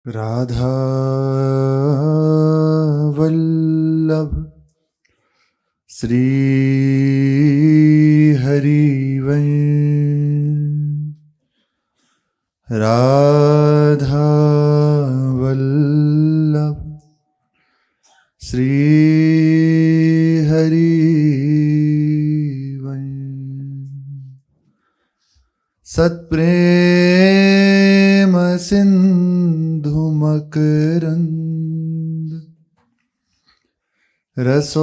राधा वल्लभ श्री हरिवंश। राधा वल्लभ श्री हरिवंश। सत्प्रेम सिंधु मकरंद रसोगधारा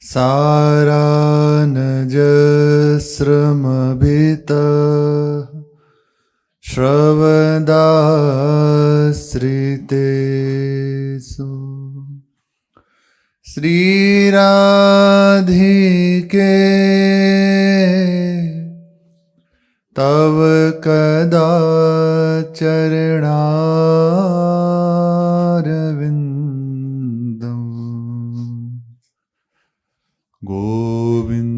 सारानजस्रमभित श्रवदाश्रितेषु श्री राधिके तव कदा चरणारविंदम गोविंद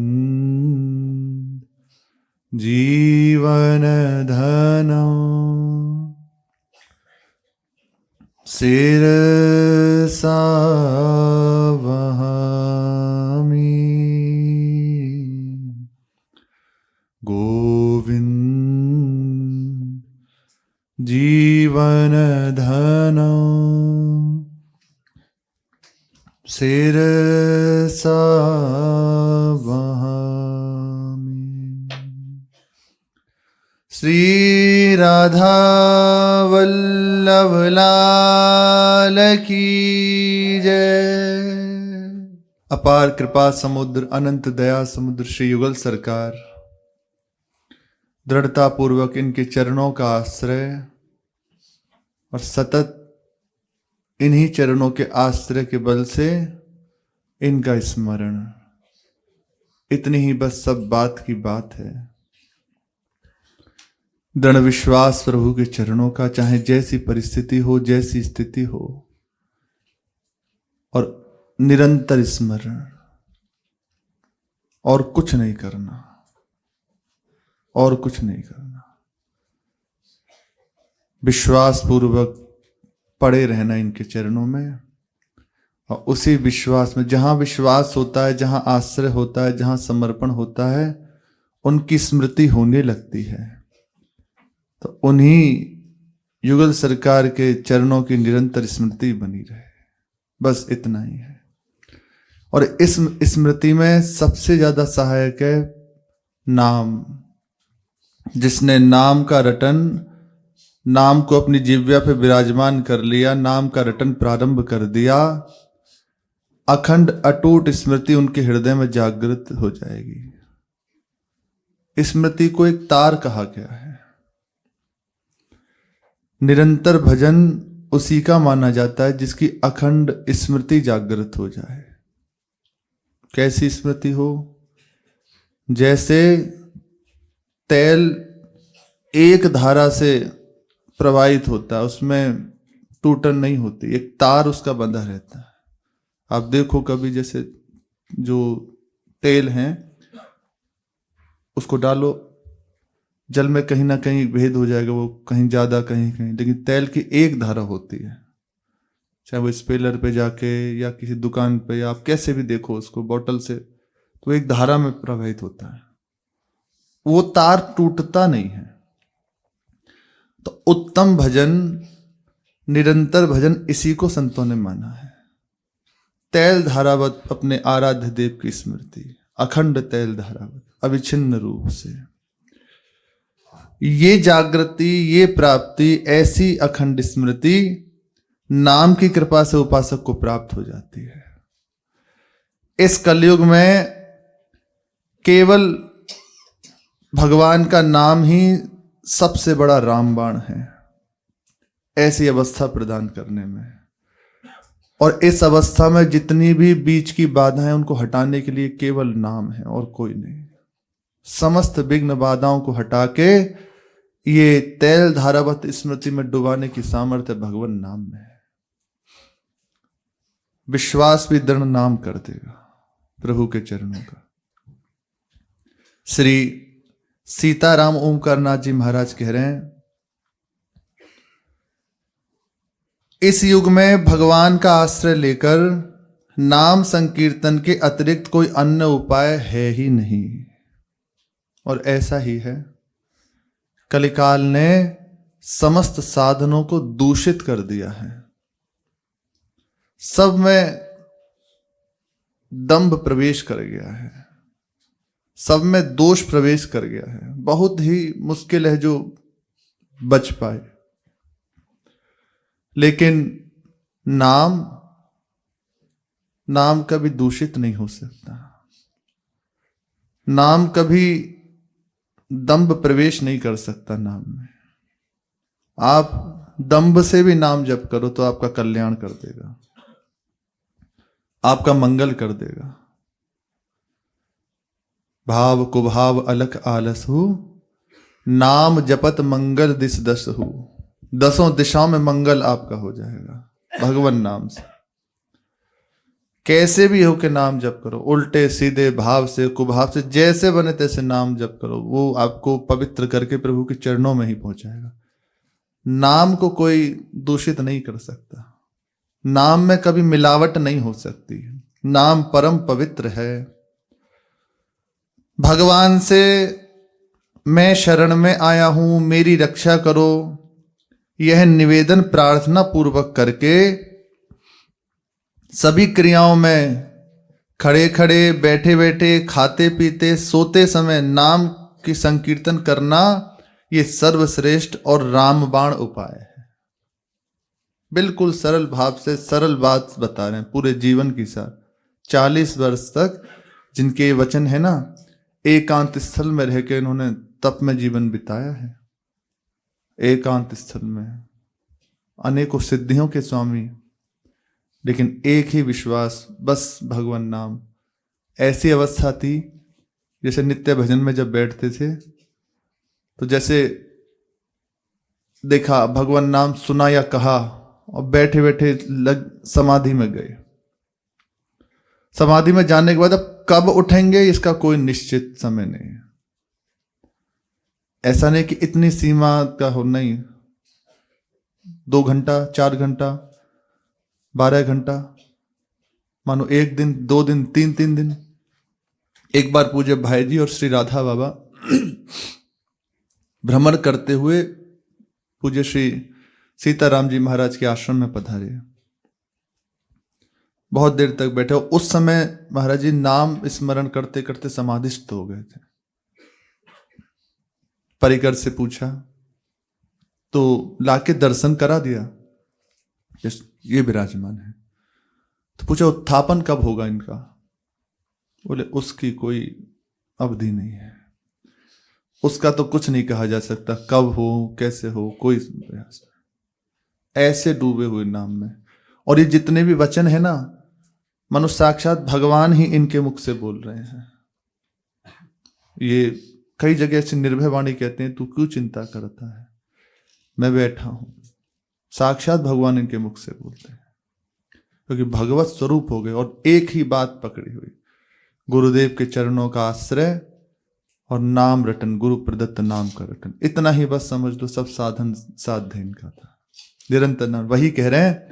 जीवन धनम शिरसा वहामि। गोविंद जीवन धनम शिरसा वहामि। श्री राधा वल्लभ लाल की जय। अपार कृपा समुद्र अनंत दया समुद्र श्री युगल सरकार दृढ़ता पूर्वक इनके चरणों का आश्रय और सतत इन्हीं चरणों के आश्रय के बल से इनका स्मरण, इतनी ही बस सब बात की बात है। दृढ़ विश्वास प्रभु के चरणों का, चाहे जैसी परिस्थिति हो जैसी स्थिति हो, और निरंतर स्मरण, और कुछ नहीं करना, और कुछ नहीं करना। विश्वास पूर्वक पड़े रहना इनके चरणों में, और उसी विश्वास में, जहां विश्वास होता है, जहां आश्रय होता है, जहां समर्पण होता है, उनकी स्मृति होने लगती है। तो उन्हीं युगल सरकार के चरणों की निरंतर स्मृति बनी रहे, बस इतना ही है। और इस स्मृति में सबसे ज्यादा सहायक है नाम। जिसने नाम का रटन, नाम को अपनी जिह्वा पे विराजमान कर लिया, नाम का रटन प्रारंभ कर दिया, अखंड अटूट स्मृति उनके हृदय में जागृत हो जाएगी। स्मृति को एक तार कहा गया है। निरंतर भजन उसी का माना जाता है जिसकी अखंड स्मृति जागृत हो जाए। कैसी स्मृति हो? जैसे तेल एक धारा से प्रवाहित होता है, उसमें टूटन नहीं होती, एक तार उसका बंधा रहता है। आप देखो कभी, जैसे जो तेल हैं उसको डालो जल में, कहीं ना कहीं भेद हो जाएगा, वो कहीं ज्यादा कहीं कहीं, लेकिन तेल की एक धारा होती है। चाहे वो स्पेलर पे जाके या किसी दुकान पे, या आप कैसे भी देखो उसको बोतल से, तो एक धारा में प्रवाहित होता है, वो तार टूटता नहीं है। तो उत्तम भजन, निरंतर भजन, इसी को संतों ने माना है। तैल धारावत अपने आराध्य देव की स्मृति, अखंड तैल धारावत, अविच्छिन्न रूप से। ये जागृति, ये प्राप्ति, ऐसी अखंड स्मृति नाम की कृपा से उपासक को प्राप्त हो जाती है। इस कलयुग में केवल भगवान का नाम ही सबसे बड़ा रामबाण है, ऐसी अवस्था प्रदान करने में। और इस अवस्था में जितनी भी बीच की बाधाएं, उनको हटाने के लिए केवल नाम है और कोई नहीं। समस्त विघ्न बाधाओं को हटा के ये तैल धारावत स्मृति में डुबाने की सामर्थ्य भगवान नाम में है। विश्वास भी दृढ़ नाम कर देगा प्रभु के चरणों का। श्री सीताराम ओमकारनाथ जी महाराज कह रहे हैं, इस युग में भगवान का आश्रय लेकर नाम संकीर्तन के अतिरिक्त कोई अन्य उपाय है ही नहीं। और ऐसा ही है, कलिकाल ने समस्त साधनों को दूषित कर दिया है। सब में दंभ प्रवेश कर गया है, सब में दोष प्रवेश कर गया है। बहुत ही मुश्किल है जो बच पाए। लेकिन नाम कभी दूषित नहीं हो सकता। नाम कभी दंभ प्रवेश नहीं कर सकता नाम में। आप दंभ से भी नाम जप करो तो आपका कल्याण कर देगा, आपका मंगल कर देगा। भाव कुभाव अलख आलस हो, नाम जपत मंगल दिस दस हो। दसों दिशाओं में मंगल आपका हो जाएगा भगवान नाम से। कैसे भी हो के नाम जप करो, उल्टे सीधे भाव से कुभाव से, जैसे बने तैसे नाम जप करो, वो आपको पवित्र करके प्रभु के चरणों में ही पहुंचाएगा। नाम को कोई दूषित नहीं कर सकता। नाम में कभी मिलावट नहीं हो सकती। नाम परम पवित्र है। भगवान से मैं शरण में आया हूं, मेरी रक्षा करो, यह निवेदन प्रार्थना पूर्वक करके सभी क्रियाओं में खड़े खड़े, बैठे बैठे, खाते पीते, सोते समय नाम की संकीर्तन करना, ये सर्वश्रेष्ठ और रामबाण उपाय है। बिल्कुल सरल भाव से सरल बात बता रहे हैं पूरे जीवन के साथ। 40 वर्ष तक जिनके वचन है ना, एकांत स्थल में रह के इन्होंने तप में जीवन बिताया है। एकांत स्थल में अनेकों सिद्धियों के स्वामी, लेकिन एक ही विश्वास, बस भगवान नाम। ऐसी अवस्था थी जैसे नित्य भजन में जब बैठते थे तो जैसे देखा भगवान नाम सुना या कहा और बैठे बैठे समाधि में गए। समाधि में जाने के बाद अब कब उठेंगे इसका कोई निश्चित समय नहीं है। ऐसा नहीं कि इतनी सीमा का हो, नहीं। 2 घंटा, 4 घंटा, 12 घंटा, मानो 1 दिन, 2 दिन, 3 दिन। एक बार पूज्य भाई जी और श्री राधा बाबा भ्रमण करते हुए पूज्य श्री सीताराम जी महाराज के आश्रम में पधारे। बहुत देर तक बैठे। उस समय महाराज जी नाम स्मरण करते करते समाधिस्थ हो गए थे। परिकर से पूछा तो लाके दर्शन करा दिया, ये विराजमान है। तो पूछा उत्थापन कब होगा इनका? बोले उसकी कोई अवधि नहीं है, उसका तो कुछ नहीं कहा जा सकता, कब हो कैसे हो कोई प्रयास। ऐसे डूबे हुए नाम में। और ये जितने भी वचन है ना, मनुष्य साक्षात भगवान ही इनके मुख से बोल रहे हैं। ये कई जगह ऐसे निर्भय वाणी कहते हैं, तू क्यों चिंता करता है, मैं बैठा हूं। साक्षात भगवान इनके मुख से बोलते हैं, क्योंकि भगवत स्वरूप हो गए और एक ही बात पकड़ी हुई, गुरुदेव के चरणों का आश्रय और नाम रटन, गुरु प्रदत्त नाम का रटन। इतना ही बस समझ लो, सब साधन साध्य इनका था। निरंतर नाम। वही कह रहे हैं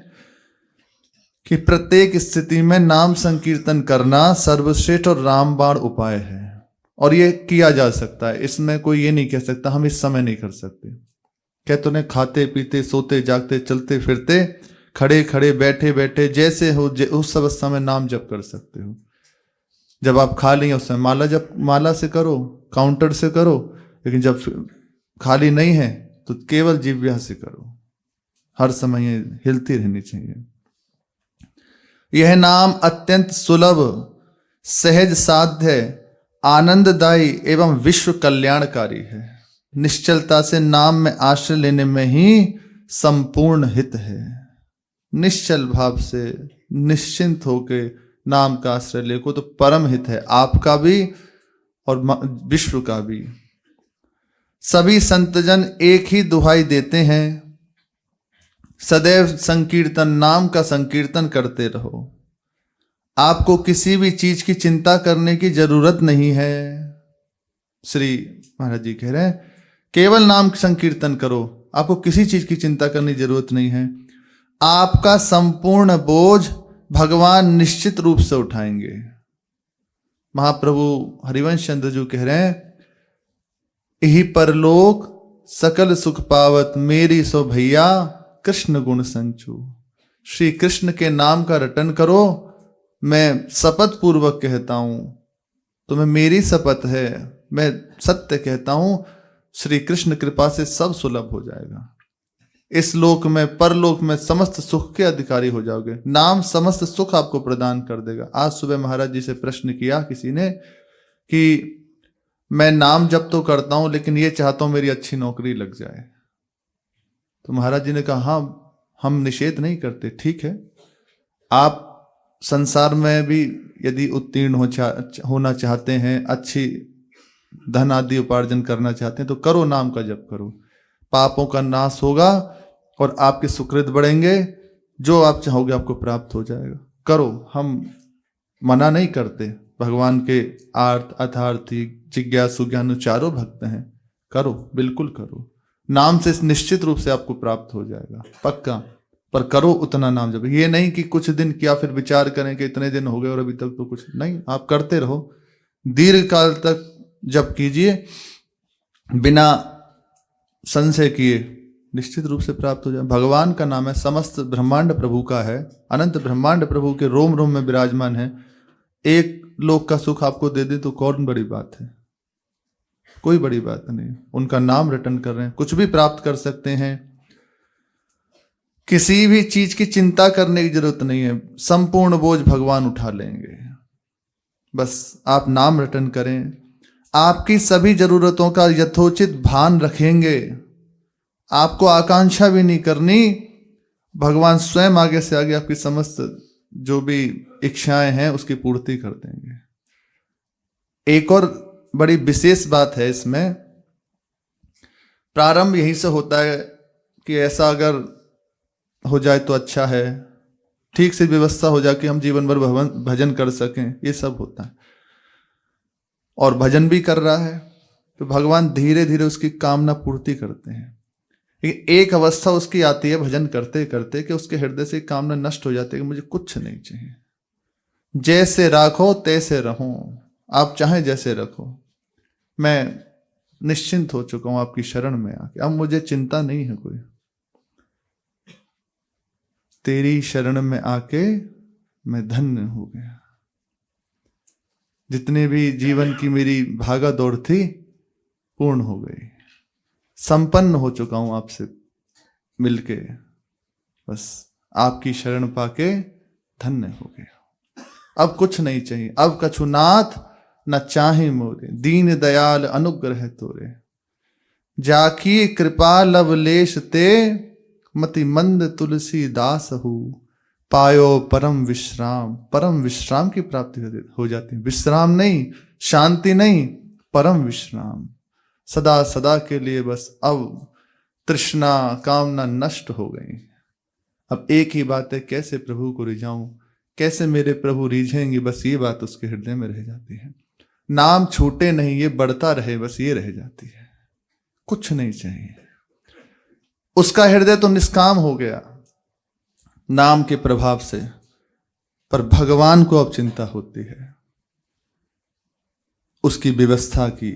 कि प्रत्येक स्थिति में नाम संकीर्तन करना सर्वश्रेष्ठ और रामबाण उपाय है। और ये किया जा सकता है, इसमें कोई ये नहीं कह सकता हम इस समय नहीं कर सकते। कहते उन्हें खाते पीते, सोते जागते, चलते फिरते, खड़े खड़े, बैठे बैठे, जैसे हो उस सब समय नाम जप कर सकते हो। जब आप खाली हैं उस समय माला जप, माला से करो, काउंटर से करो। लेकिन जब खाली नहीं है तो केवल जिह्वा से करो। हर समय ये हिलती रहनी चाहिए। यह नाम अत्यंत सुलभ, सहज साध्य, आनंददायी एवं विश्व कल्याणकारी है। निश्चलता से नाम में आश्रय लेने में ही संपूर्ण हित है। निश्चल भाव से निश्चिंत होके नाम का आश्रय लेको तो परम हित है, आपका भी और विश्व का भी। सभी संतजन एक ही दुहाई देते हैं, सदैव संकीर्तन, नाम का संकीर्तन करते रहो। आपको किसी भी चीज की चिंता करने की जरूरत नहीं है। श्री महाराज जी कह रहे हैं केवल नाम संकीर्तन करो, आपको किसी चीज की चिंता करने की जरूरत नहीं है। आपका संपूर्ण बोझ भगवान निश्चित रूप से उठाएंगे। महाप्रभु हरिवंश चंद्र जी कह रहे हैं यही परलोक सकल सुख पावत मेरी सो भैया कृष्ण गुण संचू। श्री कृष्ण के नाम का रटन करो। मैं शपथ पूर्वक कहता हूं, तुम्हें मेरी शपथ है, मैं सत्य कहता हूं, श्री कृष्ण कृपा से सब सुलभ हो जाएगा। इस लोक में परलोक में समस्त सुख के अधिकारी हो जाओगे। नाम समस्त सुख आपको प्रदान कर देगा। आज सुबह महाराज जी से प्रश्न किया किसी ने कि मैं नाम जप तो करता हूं लेकिन ये चाहता हूं मेरी अच्छी नौकरी लग जाए। तो महाराज जी ने कहा हाँ, हम निषेध नहीं करते, ठीक है, आप संसार में भी यदि उत्तीर्ण होना चाहते हैं, अच्छी धन आदि उपार्जन करना चाहते हैं तो करो, नाम का जप करो, पापों का नाश होगा और आपके सुकृत बढ़ेंगे, जो आप चाहोगे आपको प्राप्त हो जाएगा। करो, हम मना नहीं करते। भगवान के आर्थ अर्थार्थी जिज्ञासु ज्ञानु चारों भक्त हैं, करो, बिल्कुल करो। नाम से निश्चित रूप से आपको प्राप्त हो जाएगा, पक्का। पर करो उतना नाम जप। ये नहीं कि कुछ दिन किया फिर विचार करें कि इतने दिन हो गए और अभी तक तो कुछ नहीं, आप करते रहो, दीर्घ काल तक जप कीजिए, बिना संशय किए निश्चित रूप से प्राप्त हो जाए। भगवान का नाम है, समस्त ब्रह्मांड प्रभु का है, अनंत ब्रह्मांड प्रभु के रोम रोम में विराजमान है। एक लोक का सुख आपको दे दे तो कौन बड़ी बात है, कोई बड़ी बात नहीं। उनका नाम रटन कर रहे हैं, कुछ भी प्राप्त कर सकते हैं। किसी भी चीज की चिंता करने की जरूरत नहीं है, संपूर्ण बोझ भगवान उठा लेंगे। बस आप नाम रटन करें, आपकी सभी जरूरतों का यथोचित भान रखेंगे, आपको आकांक्षा भी नहीं करनी, भगवान स्वयं आगे से आगे आपकी समस्त जो भी इच्छाएं हैं उसकी पूर्ति कर देंगे। एक और बड़ी विशेष बात है इसमें, प्रारंभ यहीं से होता है कि ऐसा अगर हो जाए तो अच्छा है, ठीक से व्यवस्था हो जाए कि हम जीवन भर भजन कर सकें, ये सब होता है। और भजन भी कर रहा है तो भगवान धीरे धीरे उसकी कामना पूर्ति करते हैं। लेकिन एक अवस्था उसकी आती है भजन करते करते कि उसके हृदय से कामना नष्ट हो जाती है कि मुझे कुछ नहीं चाहिए, जैसे राखो तैसे रहूं, आप चाहें जैसे रखो, मैं निश्चिंत हो चुका हूं आपकी शरण में आके, अब मुझे चिंता नहीं है कोई। तेरी शरण में आके मैं धन्य हो गया। जितने भी जीवन की मेरी भागा दौड़ थी पूर्ण हो गई, संपन्न हो चुका हूं आपसे मिलके, बस आपकी शरण पाके धन्य हो गया। अब कुछ नहीं चाहिए, अब कछु नाथ न चाहे मोरे, दीन दयाल अनुग्रह तोरे, जाकी कृपा लवलेश ते, मति मंद तुलसी दास हु, पायो परम विश्राम। परम विश्राम की प्राप्ति हो जाती है, विश्राम नहीं, शांति नहीं, परम विश्राम। सदा सदा के लिए बस अब तृष्णा कामना नष्ट हो गई। अब एक ही बात है, कैसे प्रभु को रिझाऊं, कैसे मेरे प्रभु रिझेंगे, बस ये बात उसके हृदय में रह जाती है। नाम छूटे नहीं, ये बढ़ता रहे, बस ये रह जाती है, कुछ नहीं चाहिए। उसका हृदय तो निष्काम हो गया नाम के प्रभाव से, पर भगवान को अब चिंता होती है उसकी व्यवस्था की,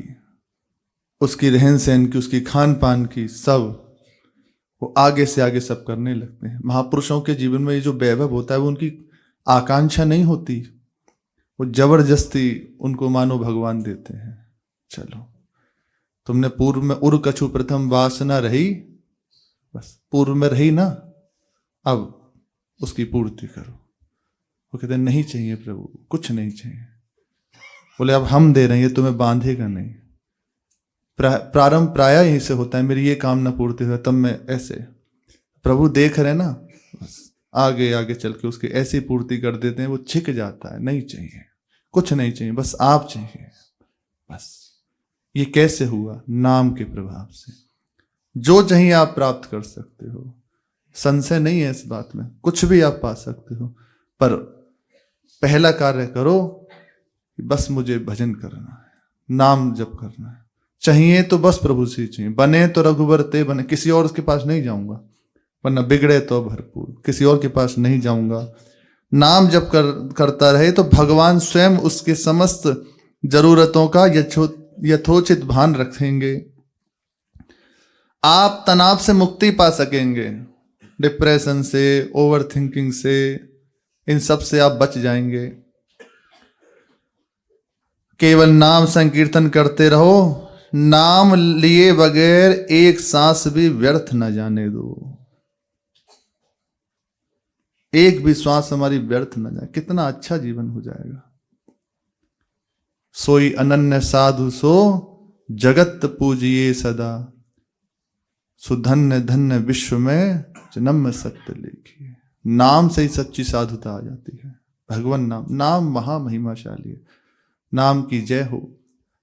उसकी रहन सहन की, उसकी खान पान की, सब वो आगे से आगे सब करने लगते हैं। महापुरुषों के जीवन में ये जो वैभव होता है वो उनकी आकांक्षा नहीं होती, वो जबरदस्ती उनको मानो भगवान देते हैं। चलो तुमने पूर्व में उर कछु प्रथम वासना रही, बस पूर्व में रही ना, अब उसकी पूर्ति करो। वो कहते हैं नहीं चाहिए प्रभु, कुछ नहीं चाहिए। बोले अब हम दे रहे हैं, ये तुम्हें बांधेगा नहीं। प्रारंभ प्राय यहीं से होता है, मेरी ये कामना पूर्ति हो तब मैं ऐसे, प्रभु देख रहे ना, बस आगे आगे चल के उसकी ऐसी पूर्ति कर देते हैं, वो छिक जाता है। नहीं चाहिए, कुछ नहीं चाहिए, बस आप चाहिए। बस ये कैसे हुआ? नाम के प्रभाव से। जो चाहिए आप प्राप्त कर सकते हो, संशय नहीं है इस बात में, कुछ भी आप पा सकते हो। पर पहला कार्य करो कि बस मुझे भजन करना है, नाम जप करना है। चाहिए तो बस प्रभु से चाहिए, बने तो रघुबर ते बने, किसी और के पास नहीं जाऊंगा, वरना बिगड़े तो भरपूर, किसी और के पास नहीं जाऊंगा। नाम जप करता रहे तो भगवान स्वयं उसके समस्त जरूरतों का यथोचित भान रखेंगे। आप तनाव से मुक्ति पा सकेंगे, डिप्रेशन से, ओवर थिंकिंग से, इन सब से आप बच जाएंगे। केवल नाम संकीर्तन करते रहो, नाम लिए बगैर एक सांस भी व्यर्थ न जाने दो। एक भी श्वास हमारी व्यर्थ न जाए, कितना अच्छा जीवन हो जाएगा। सोई अनन्य साधु सो जगत पूजिए सदा, सुधन्य धन्य विश्व में जन्म सत्य लेखिए। नाम से ही सच्ची साधुता आ जाती है। भगवान नाम, नाम महामहिमाशाली है। नाम की जय हो।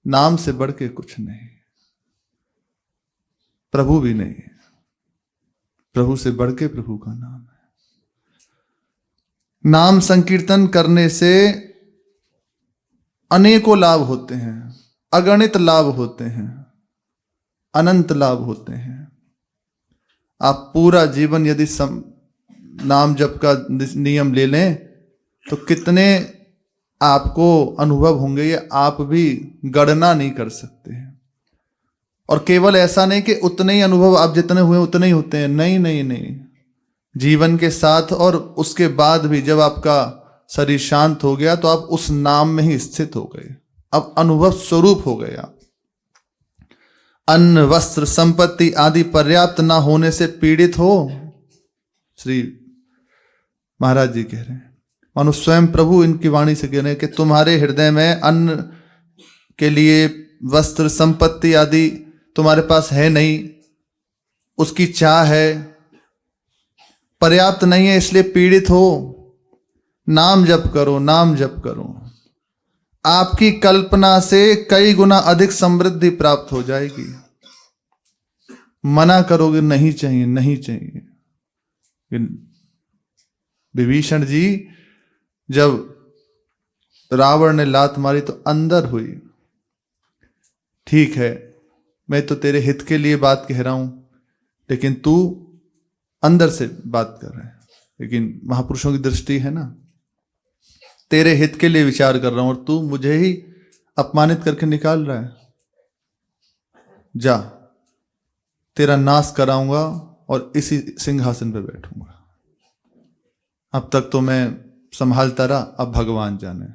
नाम से बढ़ के कुछ नहीं, प्रभु भी नहीं, प्रभु से बढ़ के प्रभु का नाम है। नाम संकीर्तन करने से अनेकों लाभ होते हैं, अगणित लाभ होते हैं, अनंत लाभ होते हैं। आप पूरा जीवन यदि नाम जप का नियम ले लें तो कितने आपको अनुभव होंगे, ये आप भी गणना नहीं कर सकते हैं। और केवल ऐसा नहीं कि उतने ही अनुभव आप जितने हुए उतने ही होते हैं, नहीं नहीं नहीं, जीवन के साथ और उसके बाद भी जब आपका शरीर शांत हो गया तो आप उस नाम में ही स्थित हो गए, अब अनुभव स्वरूप हो गए आप। अन्न वस्त्र संपत्ति आदि पर्याप्त ना होने से पीड़ित हो, श्री महाराज जी कह रहे हैं, मानो स्वयं प्रभु इनकी वाणी से कह रहे हैं कि तुम्हारे हृदय में अन्न के लिए वस्त्र संपत्ति आदि तुम्हारे पास है नहीं, उसकी चाह है, पर्याप्त नहीं है, इसलिए पीड़ित हो। नाम जप करो, नाम जप करो, आपकी कल्पना से कई गुना अधिक समृद्धि प्राप्त हो जाएगी। मना करोगे नहीं चाहिए, नहीं चाहिए। विभीषण जी जब रावण ने लात मारी तो अंदर हुई, ठीक है मैं तो तेरे हित के लिए बात कह रहा हूं, लेकिन तू अंदर से बात कर रहा है। लेकिन महापुरुषों की दृष्टि है ना, तेरे हित के लिए विचार कर रहा हूं और तू मुझे ही अपमानित करके निकाल रहा है। जा, तेरा नाश कराऊंगा और इसी सिंहासन पर बैठूंगा। अब तक तो मैं संभालता रहा, अब भगवान जाने,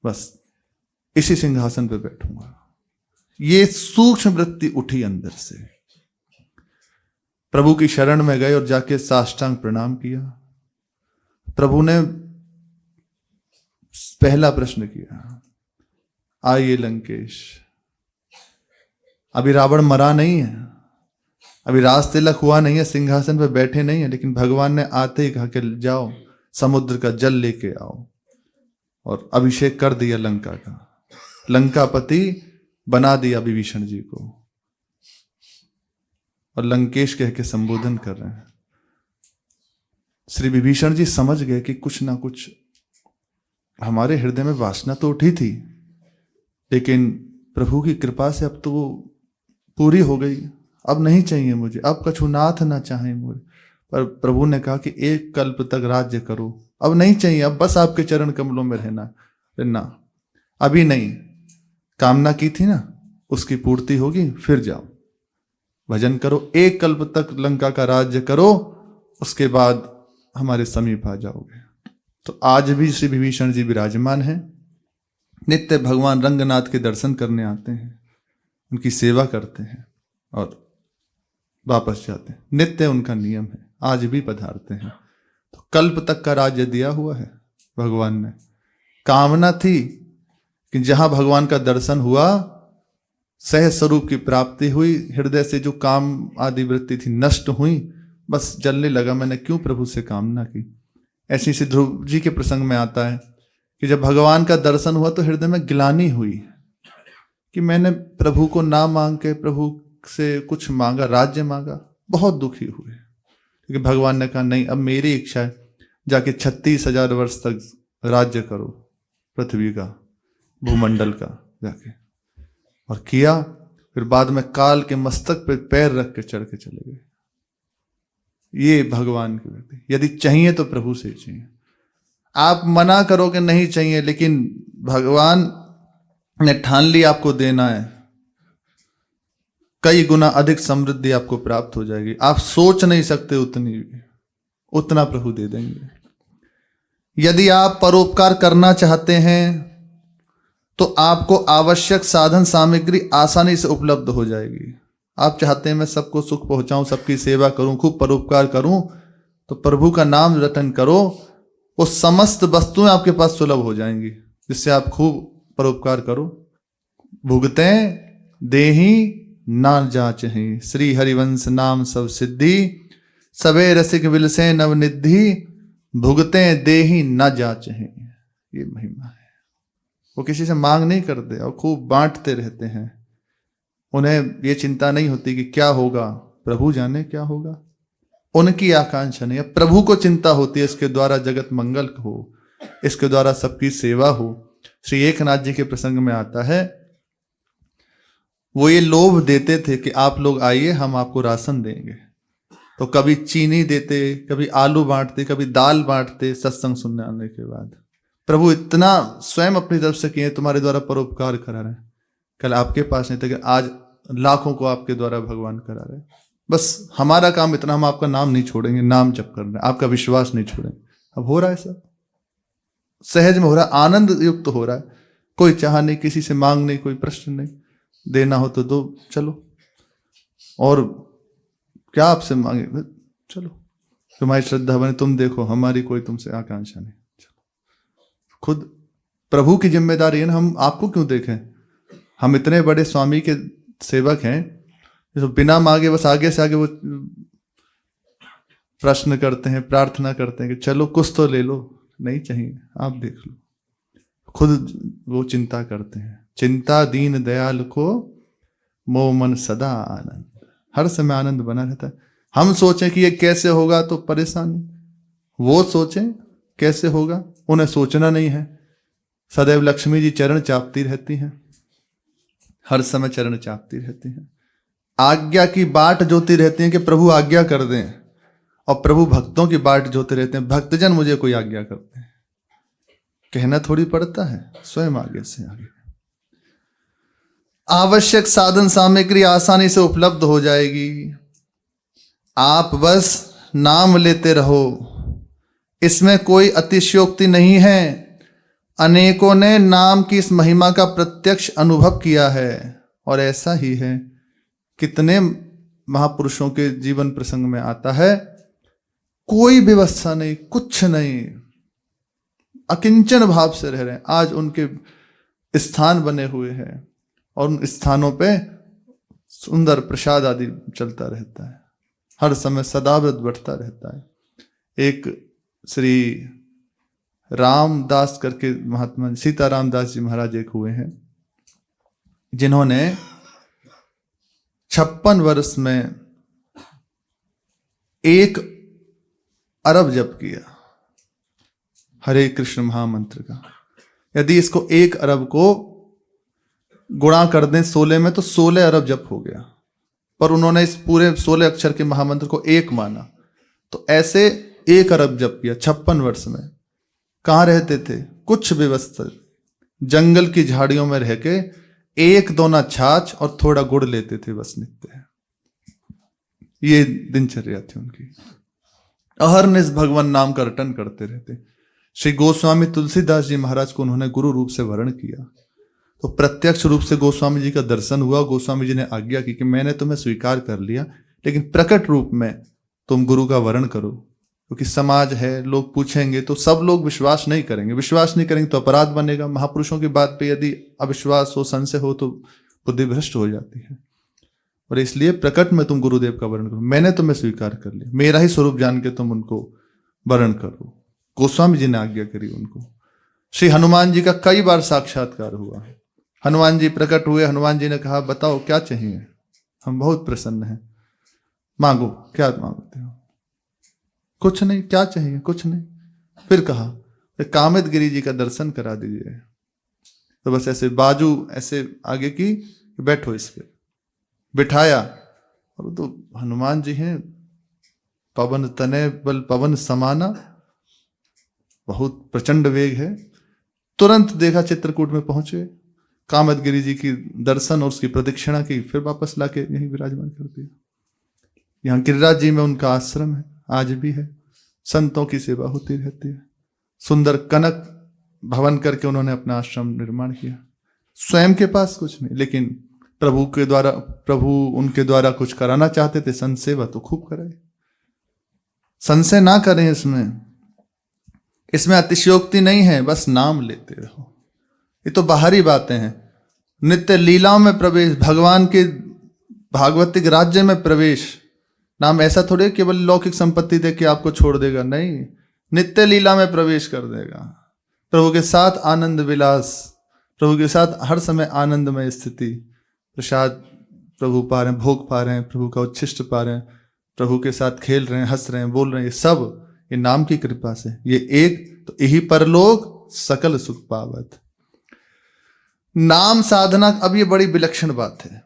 बस इसी सिंहासन पर बैठूंगा। ये सूक्ष्म वृत्ति उठी अंदर से। प्रभु की शरण में गए और जाके साष्टांग प्रणाम किया। प्रभु ने पहला प्रश्न किया, आइए लंकेश। अभी रावण मरा नहीं है, अभी राज तिलक हुआ नहीं है, सिंहासन पर बैठे नहीं है, लेकिन भगवान ने आते ही कहा कि जाओ समुद्र का जल लेके आओ, और अभिषेक कर दिया लंका का। लंकापति बना दिया विभीषण जी को, और लंकेश कह के संबोधन कर रहे हैं। श्री विभीषण जी समझ गए कि कुछ ना कुछ हमारे हृदय में वासना तो उठी थी, लेकिन प्रभु की कृपा से अब तो वो पूरी हो गई। अब नहीं चाहिए मुझे, अब कछुनाथ ना चाहे मुझे। पर प्रभु ने कहा कि एक कल्प तक राज्य करो, अब नहीं चाहिए, अब बस आपके चरण कमलों में रहना। अभी नहीं, कामना की थी ना, उसकी पूर्ति होगी, फिर जाओ भजन करो, एक कल्प तक लंका का राज्य करो, उसके बाद हमारे समीप आ जाओगे। तो आज भी श्री विभीषण जी विराजमान हैं, नित्य भगवान रंगनाथ के दर्शन करने आते हैं, उनकी सेवा करते हैं और वापस जाते हैं। नित्य उनका नियम है, आज भी पधारते हैं। तो कल्प तक का राज्य दिया हुआ है भगवान ने। कामना थी कि जहां भगवान का दर्शन हुआ, सह स्वरूप की प्राप्ति हुई, हृदय से जो काम आदि वृत्ति थी नष्ट हुई, बस जलने लगा, मैंने क्यों प्रभु से कामना की। ऐसी सी ध्रुव जी के प्रसंग में आता है कि जब भगवान का दर्शन हुआ तो हृदय में ग्लानि हुई कि मैंने प्रभु को ना मांग के प्रभु से कुछ मांगा, राज्य मांगा, बहुत दुखी हुए। क्योंकि भगवान ने कहा नहीं, अब मेरी इच्छा है, जाके 36,000 वर्ष तक राज्य करो पृथ्वी का, भूमंडल का जाके। और किया, फिर बाद में काल के मस्तक पे पैर रख के चढ़ के चले गए। ये भगवान की व्यक्ति। यदि चाहिए तो प्रभु से ही चाहिए। आप मना करो कि नहीं चाहिए, लेकिन भगवान ने ठान लिया आपको देना है, कई गुना अधिक समृद्धि आपको प्राप्त हो जाएगी। आप सोच नहीं सकते उतना प्रभु दे देंगे। यदि आप परोपकार करना चाहते हैं तो आपको आवश्यक साधन सामग्री आसानी से उपलब्ध हो जाएगी। आप चाहते हैं मैं सबको सुख पहुंचाऊं, सबकी सेवा करूं, खूब परोपकार करूं, तो प्रभु का नाम रटन करो, वो समस्त वस्तुएं आपके पास सुलभ हो जाएंगी, जिससे आप खूब परोपकार करो। भुगते देही ना जाचहि, श्री हरिवंश नाम सब सिद्धि, सबे रसिक विलसे नवनिधि, भुगते देही न जाचहि। ये महिमा है। वो किसी से मांग नहीं करते और खूब बांटते रहते हैं। उन्हें ये चिंता नहीं होती कि क्या होगा, प्रभु जाने क्या होगा। उनकी आकांक्षा नहीं है, प्रभु को चिंता होती है इसके द्वारा जगत मंगल हो, इसके द्वारा सबकी सेवा हो। श्री एकनाथ जी के प्रसंग में आता है, वो ये लोभ देते थे कि आप लोग आइए हम आपको राशन देंगे, तो कभी चीनी देते, कभी आलू बांटते, कभी दाल बांटते। सत्संग सुनने आने के बाद प्रभु इतना स्वयं अपनी तरफ से किए, तुम्हारे द्वारा परोपकार करा रहे हैं। कल आपके पास नहीं था, आज लाखों को आपके द्वारा भगवान करा रहे। बस हमारा काम इतना, हम आपका नाम नहीं छोड़ेंगे, नाम जप कर रहे हैं, आपका विश्वास नहीं छोड़ेंगे। अब हो रहा है सब सहज में हो रहा है, आनंद युक्त हो रहा है। कोई चाह नहीं, किसी से मांग नहीं, कोई प्रश्न नहीं, देना हो तो दो, चलो, और क्या आपसे मांगे, चलो तुम्हारी श्रद्धा बने, तुम देखो, हमारी कोई तुमसे आकांक्षा नहीं। चलो, खुद प्रभु की जिम्मेदारी है ना, हम आपको क्यों देखें। हम इतने बड़े स्वामी के सेवक हैं, तो बिना मांगे बस आगे से आगे वो प्रश्न करते हैं, प्रार्थना करते हैं कि चलो कुछ तो ले लो। नहीं चाहिए, आप देख लो। खुद वो चिंता करते हैं, चिंता दीन दयाल को मोह मन सदा आनंद, हर समय आनंद बना रहता है। हम सोचें कि ये कैसे होगा तो परेशानी, वो सोचें कैसे होगा, उन्हें सोचना नहीं है। सदैव लक्ष्मी जी चरण चापती रहती हैं, हर समय चरण चापती रहती हैं, आज्ञा की बाट जोती रहती हैं कि प्रभु आज्ञा कर दें, और प्रभु भक्तों की बाट जोते रहते हैं, भक्तजन मुझे कोई आज्ञा करते हैं। कहना थोड़ी पड़ता है, स्वयं आगे से आगे। आवश्यक साधन सामग्री आसानी से उपलब्ध हो जाएगी, आप बस नाम लेते रहो। इसमें कोई अतिशयोक्ति नहीं है। अनेकों ने नाम की इस महिमा का प्रत्यक्ष अनुभव किया है, और ऐसा ही है। कितने महापुरुषों के जीवन प्रसंग में आता है, कोई व्यवस्था नहीं, कुछ नहीं, अकिंचन भाव से रह रहे हैं। आज उनके स्थान बने हुए हैं, और उन स्थानों पे सुंदर प्रसाद आदि चलता रहता है, हर समय सदाव्रत बढ़ता रहता है। एक श्री रामदास करके महात्मा, सीताराम दास जी महाराज एक हुए हैं, जिन्होंने 56 वर्ष में 1 अरब जप किया हरे कृष्ण महामंत्र का। यदि इसको 1 अरब को गुणा कर दें 16 में, तो 16 अरब जप हो गया। पर उन्होंने इस पूरे 16 अक्षर के महामंत्र को एक माना, तो ऐसे 1 अरब जप किया 56 वर्ष में। कहाँ रहते थे, कुछ व्यवस्था, जंगल की झाड़ियों में रह के 1 दोना छाछ और थोड़ा गुड़ लेते थे बस नित्य। ये दिनचर्या थी उनकी। अहरनिश भगवान नाम का रटन करते रहते। श्री गोस्वामी तुलसीदास जी महाराज को उन्होंने गुरु रूप से वरण किया, तो प्रत्यक्ष रूप से गोस्वामी जी का दर्शन हुआ। गोस्वामी जी ने आज्ञा की कि मैंने तुम्हें स्वीकार कर लिया, लेकिन प्रकट रूप में तुम गुरु का वरण करो, क्योंकि समाज है, लोग पूछेंगे तो सब लोग विश्वास नहीं करेंगे। विश्वास नहीं करेंगे तो अपराध बनेगा। महापुरुषों की बात पे यदि अविश्वास हो, संशय हो, तो बुद्धि भ्रष्ट हो जाती है। और इसलिए प्रकट में तुम गुरुदेव का वरण करो। मैंने तुम्हें स्वीकार कर लिया, मेरा ही स्वरूप जान के तुम उनको वरण करो। गोस्वामी जी ने आज्ञा करी उनको। श्री हनुमान जी का कई बार साक्षात्कार हुआ। हनुमान जी प्रकट हुए, हनुमान जी ने कहा बताओ क्या चाहिए, हम बहुत प्रसन्न हैं, मांगो, क्या मांगते हो। कुछ नहीं, क्या चाहिए, कुछ नहीं। फिर कहा कामित गिरी जी का दर्शन करा दीजिए। तो बस ऐसे बाजू ऐसे आगे की बैठो इस पे, बिठाया। और तो हनुमान जी हैं, पवन तनय बल पवन समाना, बहुत प्रचंड वेग है। तुरंत देखा चित्रकूट में पहुंचे, कामदगिरि जी की दर्शन और उसकी प्रदक्षिणा की, फिर वापस लाके यहीं विराजमान कर दिया। यहाँ गिरिराज जी में उनका आश्रम है, आज भी है, संतों की सेवा होती रहती है। सुंदर कनक भवन करके उन्होंने अपना आश्रम निर्माण किया। स्वयं के पास कुछ नहीं, लेकिन प्रभु उनके द्वारा कुछ कराना चाहते थे, संत सेवा तो खूब कराई। संशय ना करें, इसमें अतिशयोक्ति नहीं है, बस नाम लेते रहो। ये तो बाहरी बातें हैं। नित्य लीलाओं में प्रवेश, भगवान के भागवतिक राज्य में प्रवेश, नाम ऐसा थोड़े केवल लौकिक संपत्ति दे के आपको छोड़ देगा, नहीं, नित्य लीला में प्रवेश कर देगा। प्रभु के साथ आनंद विलास, प्रभु के साथ हर समय आनंदमय स्थिति, प्रसाद प्रभु पा रहे हैं, भोग पा रहे हैं, प्रभु का उच्छिष्ट पा रहे हैं, प्रभु के साथ खेल रहे हैं, हंस रहे हैं, बोल रहे हैं, ये सब ये नाम की कृपा से। ये एक तो यही परलोक सकल सुख पावत। नाम साधना, अब ये बड़ी विलक्षण बात है।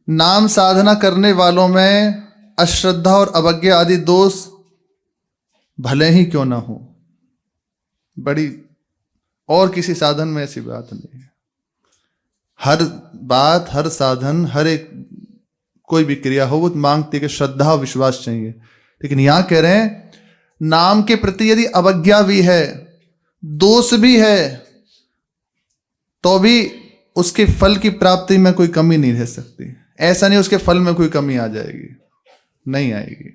नाम साधना करने वालों में अश्रद्धा और अवज्ञा आदि दोष भले ही क्यों ना हो, बड़ी, और किसी साधन में ऐसी बात नहीं है। हर बात, हर साधन, हर एक कोई भी क्रिया हो, वो मांगती है कि श्रद्धा और विश्वास चाहिए। लेकिन यहां कह रहे हैं नाम के प्रति यदि अवज्ञा भी है, दोष भी है, तो भी उसके फल की प्राप्ति में कोई कमी नहीं रह सकती। ऐसा नहीं उसके फल में कोई कमी आ जाएगी, नहीं आएगी,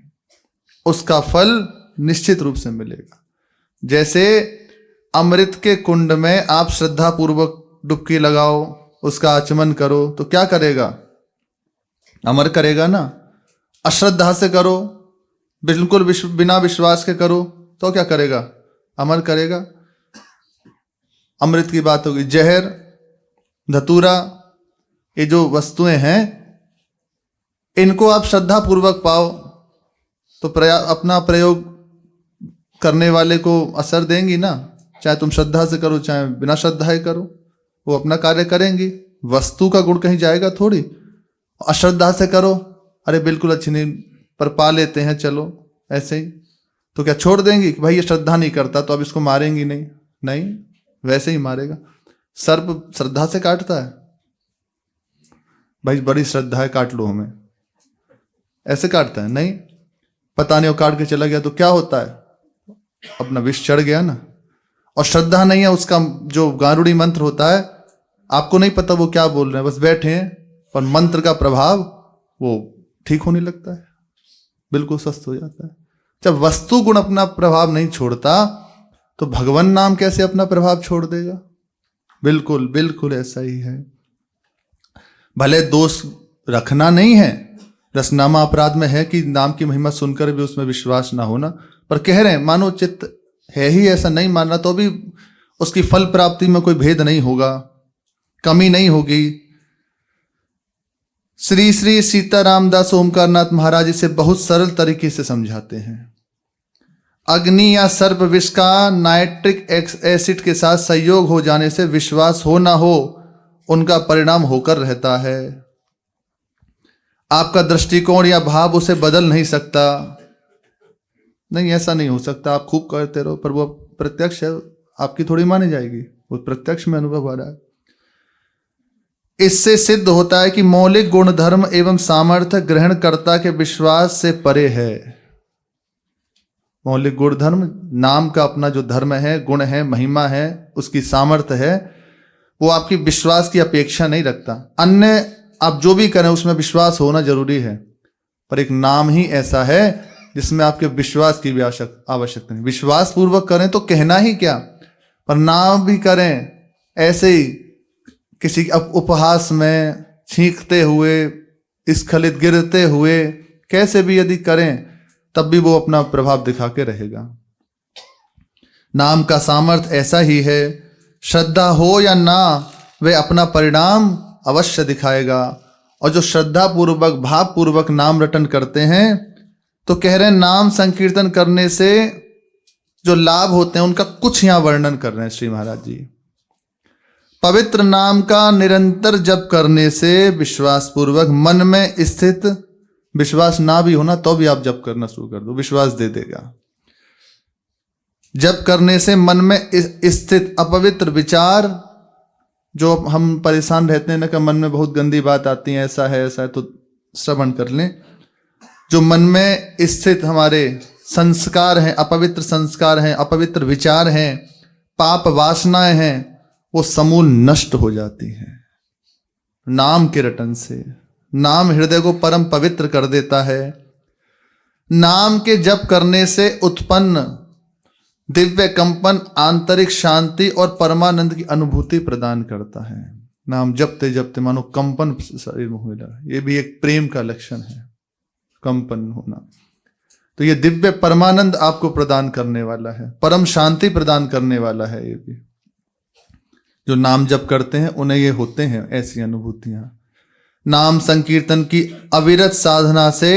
उसका फल निश्चित रूप से मिलेगा। जैसे अमृत के कुंड में आप श्रद्धा पूर्वक डुबकी लगाओ, उसका आचमन करो, तो क्या करेगा? अमर करेगा ना। अश्रद्धा से करो, बिल्कुल बिना विश्वास के करो, तो क्या करेगा? अमर करेगा। अमृत की बात होगी। जहर, धतूरा, ये जो वस्तुएं हैं, इनको आप श्रद्धा पूर्वक पाओ तो अपना प्रयोग करने वाले को असर देंगी ना। चाहे तुम श्रद्धा से करो, चाहे बिना श्रद्धा करो, वो अपना कार्य करेंगी। वस्तु का गुण कहीं जाएगा थोड़ी। अश्रद्धा से करो, अरे बिल्कुल अच्छी नहीं, पर पा लेते हैं, चलो ऐसे ही, तो क्या छोड़ देंगी कि भाई ये श्रद्धा नहीं करता तो अब इसको मारेंगी नहीं? नहीं, वैसे ही मारेगा। सर्प श्रद्धा से काटता है, भाई बड़ी श्रद्धा है, काट लो हमें, ऐसे काटता है? नहीं, पता नहीं वो काट के चला गया तो क्या होता है? अपना विष चढ़ गया ना। और श्रद्धा नहीं है, उसका जो गारुड़ी मंत्र होता है, आपको नहीं पता वो क्या बोल रहे हैं, बस बैठे हैं, पर मंत्र का प्रभाव वो ठीक होने लगता है, बिल्कुल स्वस्थ हो जाता है। जब वस्तु गुण अपना प्रभाव नहीं छोड़ता तो भगवान नाम कैसे अपना प्रभाव छोड़ देगा? बिल्कुल बिल्कुल ऐसा ही है। भले दोष रखना नहीं है, रसनामा अपराध में है कि नाम की महिमा सुनकर भी उसमें विश्वास ना होना, पर कह रहे हैं मानो चित्त है ही ऐसा नहीं मानना, तो भी उसकी फल प्राप्ति में कोई भेद नहीं होगा, कमी नहीं होगी। श्री श्री सीतारामदास ओमकारनाथ महाराज इसे बहुत सरल तरीके से समझाते हैं। अग्नि या सर्प विष का नाइट्रिक एसिड के साथ संयोग हो जाने से विश्वास हो ना हो, उनका परिणाम होकर रहता है। आपका दृष्टिकोण या भाव उसे बदल नहीं सकता। नहीं, ऐसा नहीं हो सकता, आप खूब करते रहो, पर वो प्रत्यक्ष है, आपकी थोड़ी मानी जाएगी, वो प्रत्यक्ष में अनुभव आ रहा है। इससे सिद्ध होता है कि मौलिक गुण धर्म एवं सामर्थ्य ग्रहणकर्ता के विश्वास से परे है। मौलिक गुण धर्म, नाम का अपना जो धर्म है, गुण है, महिमा है, उसकी सामर्थ्य है, वो आपकी विश्वास की अपेक्षा नहीं रखता। अन्य आप जो भी करें उसमें विश्वास होना जरूरी है, पर एक नाम ही ऐसा है जिसमें आपके विश्वास की भी आवश्यकता नहीं। विश्वास पूर्वक करें तो कहना ही क्या, पर नाम भी करें ऐसे ही किसी उपहास में, छींकते हुए, स्खलित गिरते हुए, कैसे भी यदि करें तब भी वो अपना प्रभाव दिखा के रहेगा। नाम का सामर्थ्य ऐसा ही है, श्रद्धा हो या ना, वे अपना परिणाम अवश्य दिखाएगा। और जो श्रद्धा पूर्वक, भाव पूर्वक नाम रटन करते हैं, तो कह रहे हैं नाम संकीर्तन करने से जो लाभ होते हैं उनका कुछ यहां वर्णन कर रहे हैं श्री महाराज जी। पवित्र नाम का निरंतर जप करने से विश्वास पूर्वक मन में स्थित, विश्वास ना भी होना तो भी आप जप करना शुरू कर दो, विश्वास दे देगा। जप करने से मन में स्थित अपवित्र विचार, जो हम परेशान रहते हैं ना कि मन में बहुत गंदी बात आती है, ऐसा है तो श्रवण कर लें। जो मन में स्थित हमारे संस्कार हैं, अपवित्र संस्कार हैं, अपवित्र विचार हैं, पाप वासनाएं हैं, वो समूल नष्ट हो जाती हैं नाम के रटन से। नाम हृदय को परम पवित्र कर देता है। नाम के जप करने से उत्पन्न दिव्य कंपन आंतरिक शांति और परमानंद की अनुभूति प्रदान करता है। नाम जपते जपते मानो कंपन शरीर में होने लगा, ये भी एक प्रेम का लक्षण है, कंपन होना। तो ये दिव्य परमानंद आपको प्रदान करने वाला है, परम शांति प्रदान करने वाला है। ये भी जो नाम जप करते हैं उन्हें ये होते हैं ऐसी अनुभूतियां। नाम संकीर्तन की अविरत साधना से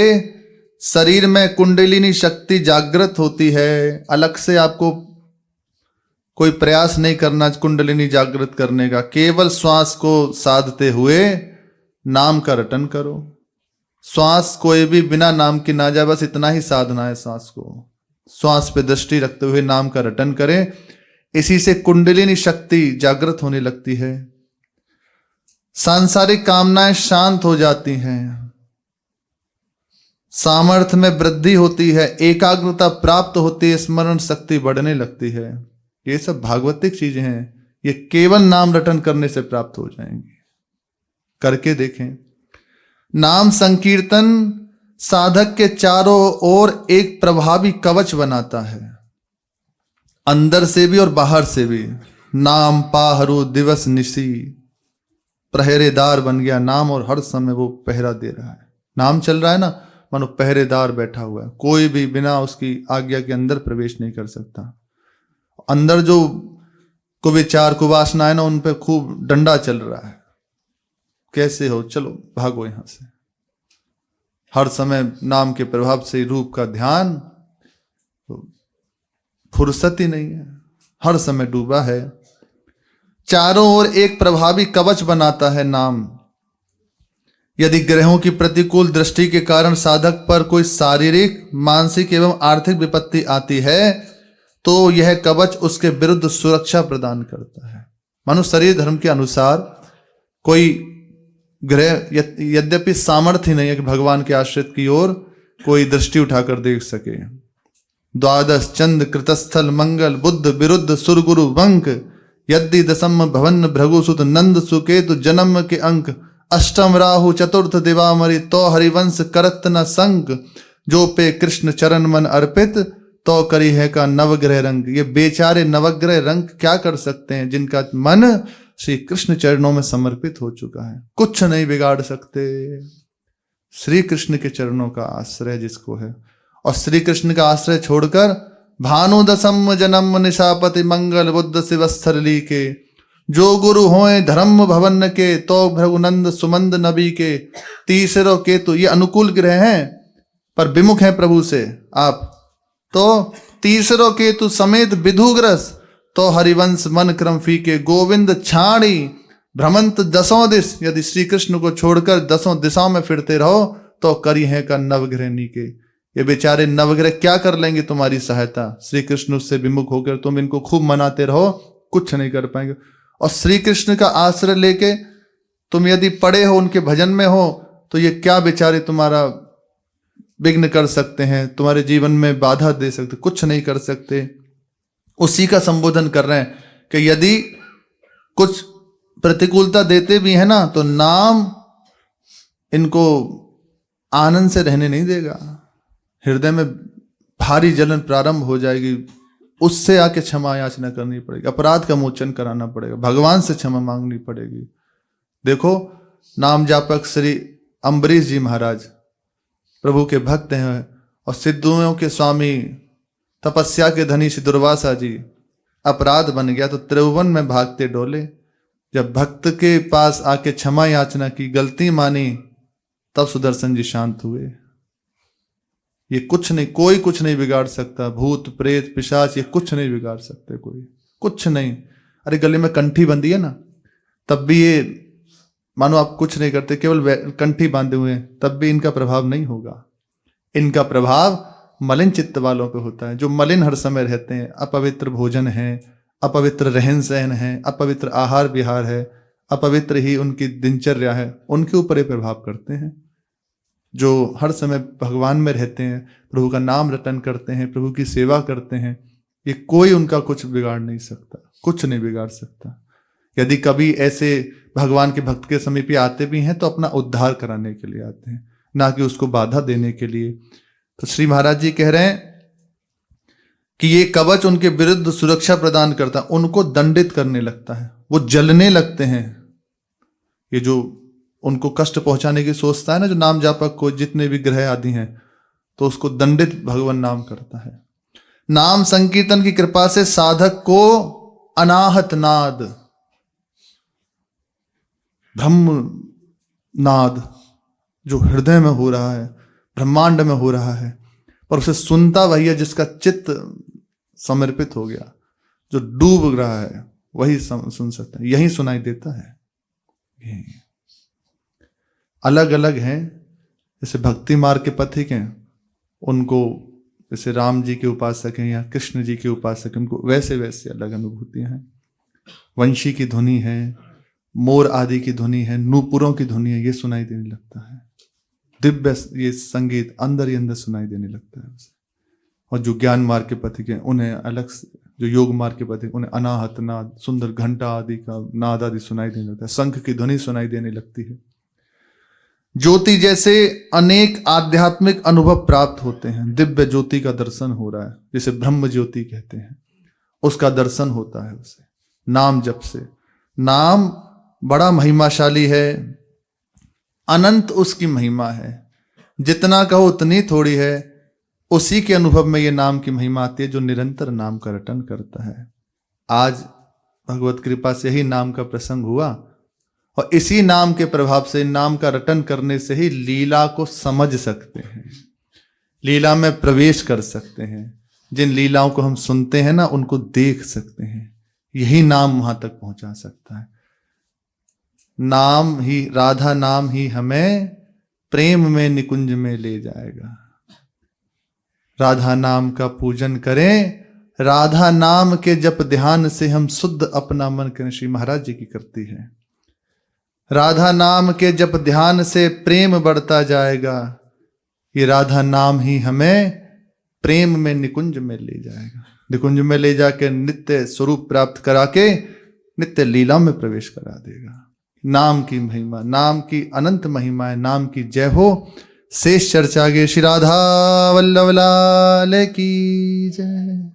शरीर में कुंडलिनी शक्ति जागृत होती है। अलग से आपको कोई प्रयास नहीं करना कुंडलिनी जागृत करने का, केवल श्वास को साधते हुए नाम का रटन करो। श्वास कोई भी बिना नाम की ना जाए, बस इतना ही साधना है। श्वास को, श्वास पे दृष्टि रखते हुए नाम का रटन करें। इसी से कुंडलिनी शक्ति जागृत होने लगती है, सांसारिक कामनाएं शांत हो जाती हैं, सामर्थ्य में वृद्धि होती है, एकाग्रता प्राप्त होती है, स्मरण शक्ति बढ़ने लगती है। ये सब भागवतिक चीजें हैं, ये केवल नाम रटन करने से प्राप्त हो जाएंगी। करके देखें। नाम संकीर्तन साधक के चारों ओर एक प्रभावी कवच बनाता है, अंदर से भी और बाहर से भी। नाम पाहरू दिवस निशी, पहरेदार बन गया नाम, और हर समय वो पहरा दे रहा है। नाम चल रहा है ना, मानो पहरेदार बैठा हुआ है, कोई भी बिना उसकी आज्ञा के अंदर प्रवेश नहीं कर सकता। अंदर जो कुविचार कुवासना है ना, उन पे खूब डंडा चल रहा है, कैसे हो, चलो भागो यहां से। हर समय नाम के प्रभाव से रूप का ध्यान, तो फुर्सत ही नहीं है, हर समय डूबा है। चारों ओर एक प्रभावी कवच बनाता है नाम। यदि ग्रहों की प्रतिकूल दृष्टि के कारण साधक पर कोई शारीरिक, मानसिक एवं आर्थिक विपत्ति आती है, तो यह कवच उसके विरुद्ध सुरक्षा प्रदान करता है। मानो शरीर धर्म के अनुसार कोई ग्रह यद्यपि सामर्थ्य नहीं है कि भगवान के आश्रित की ओर कोई दृष्टि उठाकर देख सके। द्वादश चंद कृतस्थल मंगल बुद्ध विरुद्ध सुरगुरु वंक, यदि दशम भवन भृगुसुत नंद सुकेतु जन्म के अंक, अष्टम राहु चतुर्थ दिवामरी तो हरिवंश करत न संक, जो पे कृष्ण चरण मन अर्पित तो करी है का नवग्रह रंग। ये बेचारे नवग्रह रंग क्या कर सकते हैं, जिनका मन श्री कृष्ण चरणों में समर्पित हो चुका है, कुछ नहीं बिगाड़ सकते। श्री कृष्ण के चरणों का आश्रय जिसको है, और श्री कृष्ण का आश्रय छोड़कर भानु दसम जन्म निशापति मंगल बुद्ध शिवस्थल ली के, जो गुरु होए धर्म भवन के तो भृगुनंद सुमंद नबी के, तीसरो के तो ये अनुकूल ग्रह हैं पर विमुख हैं प्रभु से आप, तो तीसरो केतु समेत विधुग्रस तो हरिवंश मन क्रम फीके, गोविंद छाड़ी भ्रमंत दसों दिश। यदि श्री कृष्ण को छोड़कर दसों दिशाओं में फिरते रहो तो करी है का नवग्रह नीके। ये बेचारे नवग्रह क्या कर लेंगे तुम्हारी सहायता, श्री कृष्ण उससे विमुख होकर तुम इनको खूब मनाते रहो, कुछ नहीं कर पाएंगे। और श्री कृष्ण का आश्रय लेके तुम यदि पड़े हो, उनके भजन में हो, तो ये क्या बेचारे तुम्हारा विघ्न कर सकते हैं, तुम्हारे जीवन में बाधा दे सकते, कुछ नहीं कर सकते। उसी का संबोधन कर रहे हैं कि यदि कुछ प्रतिकूलता देते भी है ना, तो नाम इनको आनंद से रहने नहीं देगा, हृदय में भारी जलन प्रारंभ हो जाएगी, उससे आके क्षमा याचना करनी पड़ेगी, अपराध का मोचन कराना पड़ेगा, भगवान से क्षमा मांगनी पड़ेगी। देखो नाम जापक श्री अम्बरीश जी महाराज प्रभु के भक्त हैं और सिद्धों के स्वामी तपस्या के धनी श्री दुर्वासा जी, अपराध बन गया तो त्रिभुवन में भागते डोले। जब भक्त के पास आके क्षमा याचना की, गलती मानी, तब सुदर्शन जी शांत हुए। ये कुछ नहीं, कोई कुछ नहीं बिगाड़ सकता, भूत प्रेत पिशाच ये कुछ नहीं बिगाड़ सकते, कोई कुछ नहीं। अरे गले में कंठी बंधी है ना, तब भी ये मानो आप कुछ नहीं करते, केवल कंठी बांधे हुए हैं, तब भी इनका प्रभाव नहीं होगा। इनका प्रभाव मलिन चित्त वालों पे होता है, जो मलिन हर समय रहते हैं, अपवित्र भोजन है, अपवित्र रहन सहन है, अपवित्र आहार विहार है, अपवित्र ही उनकी दिनचर्या है, उनके ऊपर ये प्रभाव करते हैं। जो हर समय भगवान में रहते हैं, प्रभु का नाम रटन करते हैं, प्रभु की सेवा करते हैं, ये कोई उनका कुछ बिगाड़ नहीं सकता, कुछ नहीं बिगाड़ सकता। यदि कभी ऐसे भगवान के भक्त के समीप आते भी हैं तो अपना उद्धार कराने के लिए आते हैं, ना कि उसको बाधा देने के लिए। तो श्री महाराज जी कह रहे हैं कि ये कवच उनके विरुद्ध सुरक्षा प्रदान करता है, उनको दंडित करने लगता है, वो जलने लगते हैं। ये जो उनको कष्ट पहुंचाने की सोचता है ना, जो नाम जापक को, जितने भी ग्रह आदि हैं, तो उसको दंडित भगवान नाम करता है। नाम संकीर्तन की कृपा से साधक को अनाहत नाद, ब्रह्म नाद जो हृदय में हो रहा है, ब्रह्मांड में हो रहा है, पर उसे सुनता वही है जिसका चित्त समर्पित हो गया, जो डूब रहा है वही सुन सकता है, यही सुनाई देता है। अलग अलग हैं, जैसे भक्ति मार्ग के पथिक हैं, उनको जैसे राम जी के उपासक हैं या कृष्ण जी के उपासक हैं, उनको वैसे वैसे अलग अनुभूतियां हैं। वंशी की ध्वनि है, मोर आदि की ध्वनि है, नूपुरों की ध्वनि है, ये सुनाई देने लगता है। दिव्य ये संगीत अंदर ही अंदर सुनाई देने लगता है उसे। और जो ज्ञान मार्ग के पथिक हैं उन्हें अलग से, जो योग मार्ग के पथिक उन्हें अनाहत नाद, सुंदर घंटा आदि का नाद आदि सुनाई देने लगता है, शंख की ध्वनि सुनाई देने लगती है। ज्योति जैसे अनेक आध्यात्मिक अनुभव प्राप्त होते हैं। दिव्य ज्योति का दर्शन हो रहा है, जिसे ब्रह्म ज्योति कहते हैं, उसका दर्शन होता है उसे नाम जप से। नाम बड़ा महिमाशाली है, अनंत उसकी महिमा है, जितना कहो उतनी थोड़ी है। उसी के अनुभव में ये नाम की महिमा आती है जो निरंतर नाम का रटन करता है। आज भगवत कृपा से ही नाम का प्रसंग हुआ, और इसी नाम के प्रभाव से, नाम का रटन करने से ही लीला को समझ सकते हैं, लीला में प्रवेश कर सकते हैं। जिन लीलाओं को हम सुनते हैं ना, उनको देख सकते हैं। यही नाम वहां तक पहुंचा सकता है। नाम ही, राधा नाम ही हमें प्रेम में निकुंज में ले जाएगा। राधा नाम का पूजन करें, राधा नाम के जप ध्यान से हम शुद्ध अपना मन करें। श्री महाराज जी की करती है, राधा नाम के जप ध्यान से प्रेम बढ़ता जाएगा। ये राधा नाम ही हमें प्रेम में निकुंज में ले जाएगा। निकुंज में ले जाकर नित्य स्वरूप प्राप्त करा के नित्य लीला में प्रवेश करा देगा। नाम की महिमा, नाम की अनंत महिमा है। नाम की जय हो। शेष चर्चा आगे। श्री राधा वल्लभ लाल की जय।